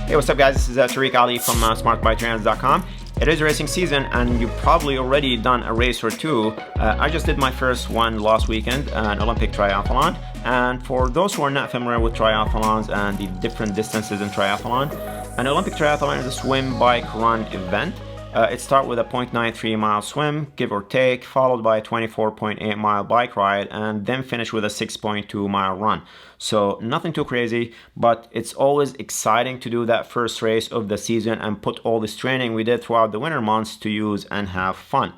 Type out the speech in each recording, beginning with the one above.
Hey, what's up guys? This is Tariq Ali from smartbiketrainers.com. It is racing season and you've probably already done a race or two. I just did my first one last weekend, an Olympic triathlon. And for those who are not familiar with triathlons and the different distances in triathlon, an Olympic triathlon is a swim, bike, run event. It starts with a 0.93 mile swim, give or take, followed by a 24.8 mile bike ride, and then finish with a 6.2 mile run. So nothing too crazy, but it's always exciting to do that first race of the season and put all this training we did throughout the winter months to use and have fun.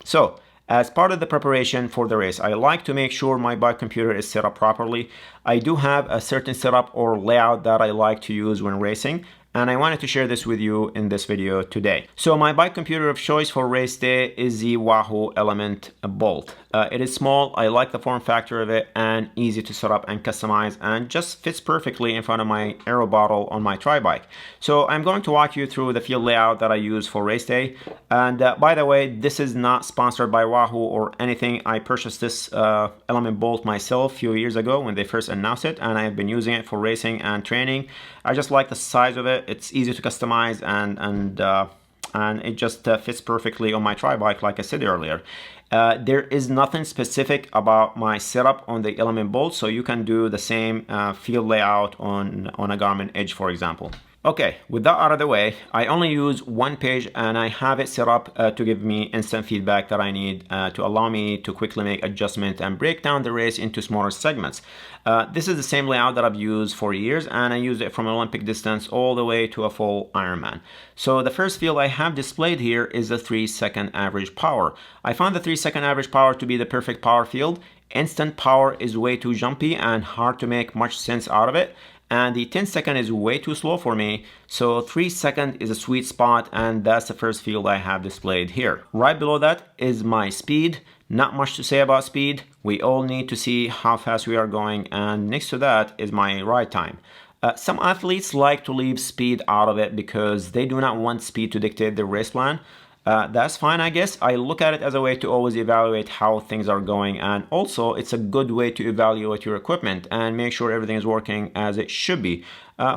So as part of the preparation for the race, I like to make sure my bike computer is set up properly. I do have a certain setup or layout that I like to use when racing, and I wanted to share this with you in this video today. So my bike computer of choice for race day is the Wahoo Element Bolt. It is small, I like the form factor of it, and easy to set up and customize, and just fits perfectly in front of my aero bottle on my tri bike. So I'm going to walk you through the field layout that I use for race day. And by the way, this is not sponsored by Wahoo or anything. I purchased this Element Bolt myself a few years ago when they first announced it, and I have been using it for racing and training. I just like the size of it. It's easy to customize and it just fits perfectly on my tri bike, like I said earlier. There is nothing specific about my setup on the Element Bolt, so you can do the same field layout on a Garmin Edge, for example. Okay, with that out of the way, I only use one page and I have it set up to give me instant feedback that I need to allow me to quickly make adjustments and break down the race into smaller segments. This is the same layout that I've used for years, and I use it from Olympic distance all the way to a full Ironman. So the first field I have displayed here is the 3-second average power. I found the 3-second average power to be the perfect power field. Instant power is way too jumpy and hard to make much sense out of it. And the 10-second is way too slow for me, so 3-second is a sweet spot, and that's the first field I have displayed here. Right below that is my speed. Not much to say about speed. We all need to see how fast we are going, and next to that is my ride time. Some athletes like to leave speed out of it because they do not want speed to dictate their race plan. That's fine, I guess. I look at it as a way to always evaluate how things are going, and also it's a good way to evaluate your equipment and make sure everything is working as it should be.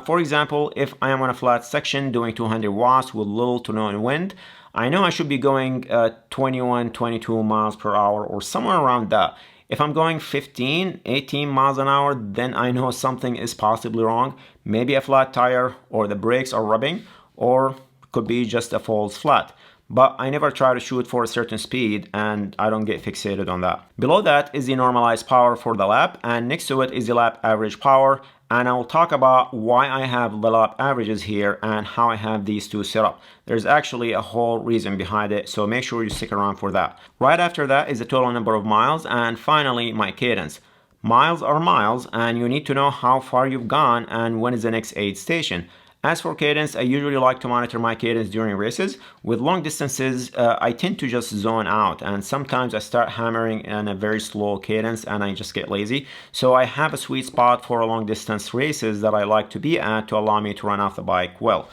For example, if I am on a flat section doing 200 watts with little to no wind, I know I should be going 21, 22 miles per hour or somewhere around that. If I'm going 15, 18 miles an hour, then I know something is possibly wrong. Maybe a flat tire, or the brakes are rubbing, or could be just a false flat. But I never try to shoot for a certain speed and I don't get fixated on that. Below that is the normalized power for the lap, and next to it is the lap average power, and I will talk about why I have the lap averages here and how I have these two set up. There's actually a whole reason behind it, so make sure you stick around for that. Right after that is the total number of miles, and finally my cadence. Miles are miles, and you need to know how far you've gone and when is the next aid station. As for cadence, I usually like to monitor my cadence during races. With long distances, I tend to just zone out, and sometimes I start hammering in a very slow cadence and I just get lazy. So I have a sweet spot for long distance races that I like to be at to allow me to run off the bike well.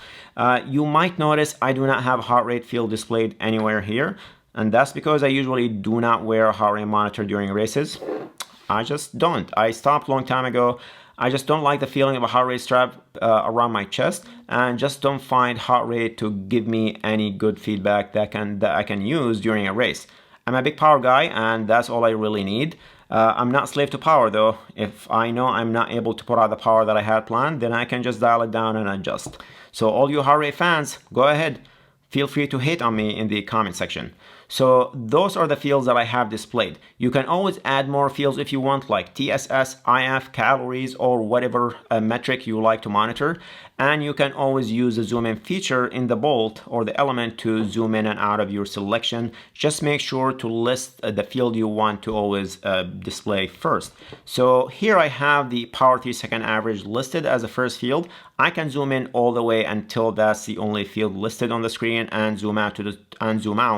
You might notice I do not have a heart rate field displayed anywhere here, and that's because I usually do not wear a heart rate monitor during races. I just don't. I stopped a long time ago. I just don't like the feeling of a heart rate strap around my chest, and just don't find heart rate to give me any good feedback that I can use during a race. I'm a big power guy, and that's all I really need. I'm not slave to power though. If I know I'm not able to put out the power that I had planned, then I can just dial it down and adjust. So all you heart rate fans, go ahead. Feel free to hate on me in the comment section. So those are the fields that I have displayed. You can always add more fields if you want, like TSS, IF, calories, or whatever metric you like to monitor. And you can always use the zoom in feature in the Bolt or the Element to zoom in and out of your selection. Just make sure to list the field you want to always display first. So here I have the power 3-second average listed as a first field. I can zoom in all the way until that's the only field listed on the screen, and zoom out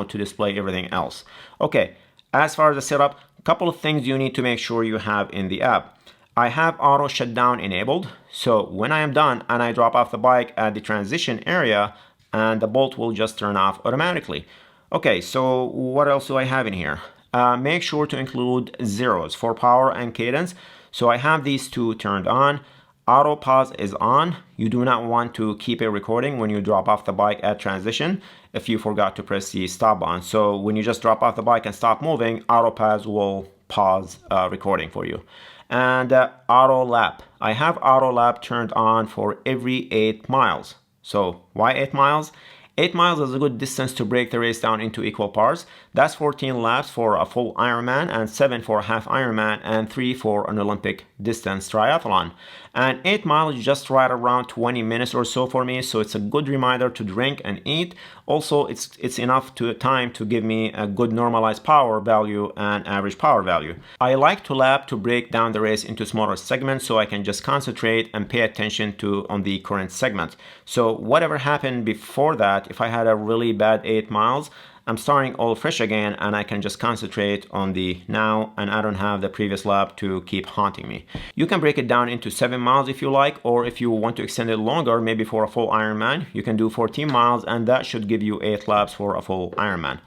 to display everything else. Okay, as far as the setup, a couple of things you need to make sure you have in the app. I have auto shutdown enabled, so when I am done and I drop off the bike at the transition area, and the Bolt will just turn off automatically. Okay, so what else do I have in here? Make sure to include zeros for power and cadence. So I have these two turned on. Auto pause is on. You do not want to keep it recording when you drop off the bike at transition if you forgot to press the stop button. So when you just drop off the bike and stop moving, auto pause will pause recording for you. And auto lap. I have auto lap turned on for every 8 miles. So why 8 miles? 8 miles is a good distance to break the race down into equal parts. That's 14 laps for a full Ironman and 7 for a half Ironman and 3 for an Olympic distance triathlon. And 8 miles is just right around 20 minutes or so for me, so it's a good reminder to drink and eat. Also, it's enough time to give me a good normalized power value and average power value. I like to lap to break down the race into smaller segments so I can just concentrate and pay attention on the current segment. So whatever happened before that, if I had a really bad 8 miles, I'm starting all fresh again and I can just concentrate on the now and I don't have the previous lap to keep haunting me. You can break it down into 7 miles if you like, or if you want to extend it longer, maybe for a full Ironman, you can do 14 miles and that should give you 8 laps for a full Ironman.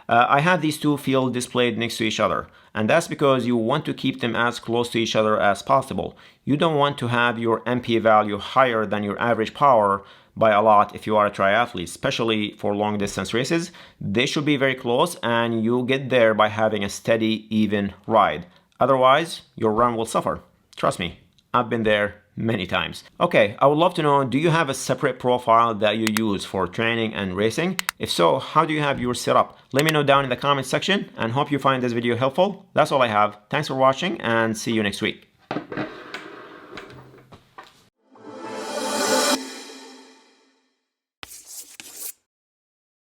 I have these two fields displayed next to each other, and that's because you want to keep them as close to each other as possible. You don't want to have your MP value higher than your average power by a lot if you are a triathlete, especially for long distance races. They should be very close and you get there by having a steady, even ride. Otherwise, your run will suffer. Trust me, I've been there many times. Okay, I would love to know, do you have a separate profile that you use for training and racing? If so, how do you have yours set up? Let me know down in the comment section and hope you find this video helpful. That's all I have. Thanks for watching and see you next week.